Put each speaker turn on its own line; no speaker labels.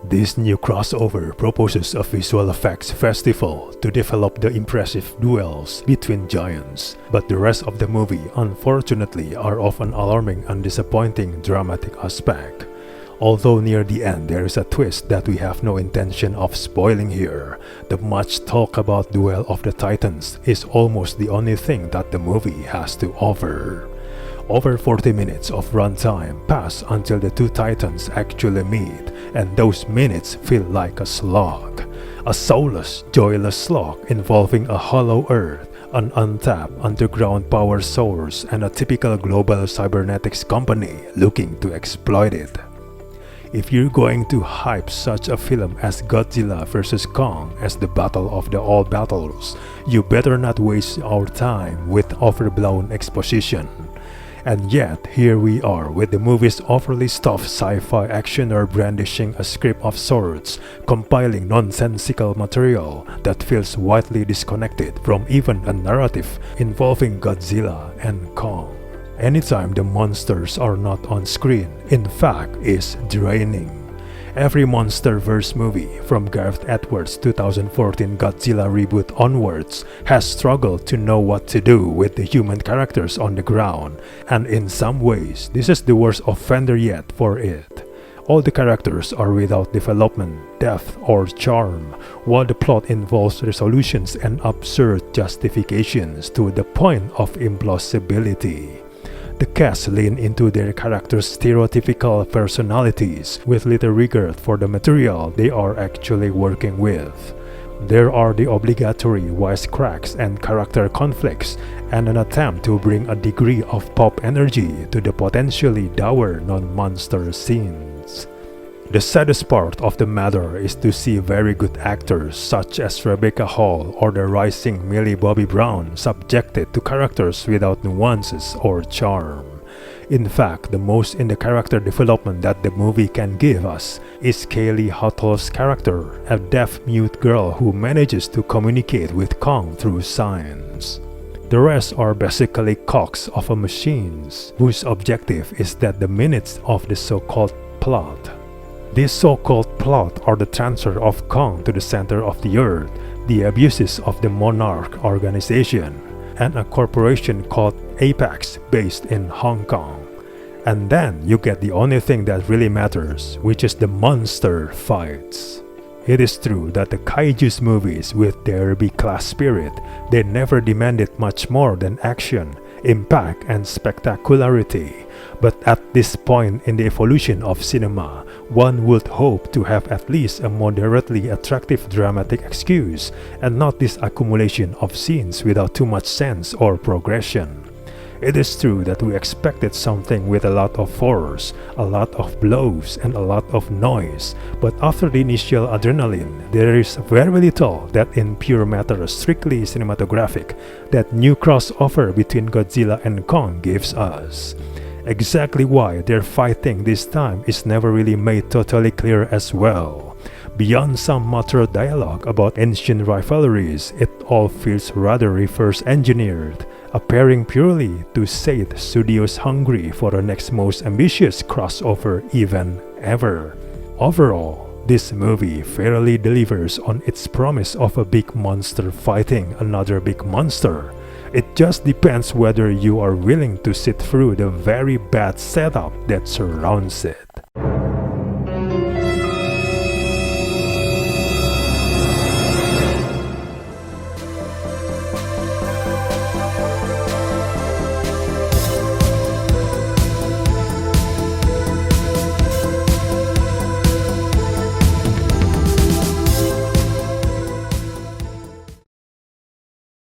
This new crossover proposes a visual effects festival to develop the impressive duels between giants, but the rest of the movie unfortunately are of an alarming and disappointing dramatic aspect. Although near the end there is a twist that we have no intention of spoiling here, the much talk about Duel of the Titans is almost the only thing that the movie has to offer. Over 40 minutes of runtime pass until the two titans actually meet, and those minutes feel like a slog. A soulless, joyless slog involving a hollow earth, an untapped underground power source, and a typical global cybernetics company looking to exploit it. If you're going to hype such a film as Godzilla vs. Kong as the battle of the all battles, you better not waste our time with overblown exposition. And yet, here we are with the movie's overly stuffed sci-fi actioner brandishing a script of sorts, compiling nonsensical material that feels widely disconnected from even a narrative involving Godzilla and Kong. Anytime the monsters are not on screen, in fact, is draining. Every Monsterverse movie, from Gareth Edwards' 2014 Godzilla reboot onwards, has struggled to know what to do with the human characters on the ground, and in some ways, this is the worst offender yet for it. All the characters are without development, depth, or charm, while the plot involves resolutions and absurd justifications to the point of implausibility. The cast lean into their characters' stereotypical personalities with little regard for the material they are actually working with. There are the obligatory wisecracks and character conflicts, and an attempt to bring a degree of pop energy to the potentially dour non-monster scenes. The saddest part of the matter is to see very good actors such as Rebecca Hall or the rising Millie Bobby Brown subjected to characters without nuances or charm. In fact, the most in the character development that the movie can give us is Kaylee Hottle's character, a deaf-mute girl who manages to communicate with Kong through signs. The rest are basically cogs of a machines whose objective is that the minutes of the so-called plot. This so-called plot are the transfer of Kong to the center of the earth, the abuses of the Monarch organization, and a corporation called Apex based in Hong Kong. And then you get the only thing that really matters, which is the monster fights. It is true that the Kaiju's movies, with their B-class spirit, they never demanded much more than action, impact, and spectacularity. But at this point in the evolution of cinema, one would hope to have at least a moderately attractive dramatic excuse, and not this accumulation of scenes without too much sense or progression. It is true that we expected something with a lot of force, a lot of blows, and a lot of noise, but after the initial adrenaline, there is very little that in pure matter strictly cinematographic that new crossover between Godzilla and Kong gives us. Exactly why they're fighting this time is never really made totally clear as well. Beyond some muttered dialogue about ancient rivalries, it all feels rather reverse engineered, appearing purely to sate studios hungry for the next most ambitious crossover event ever. Overall, this movie fairly delivers on its promise of a big monster fighting another big monster. It just depends whether you are willing to sit through the very bad setup that surrounds it.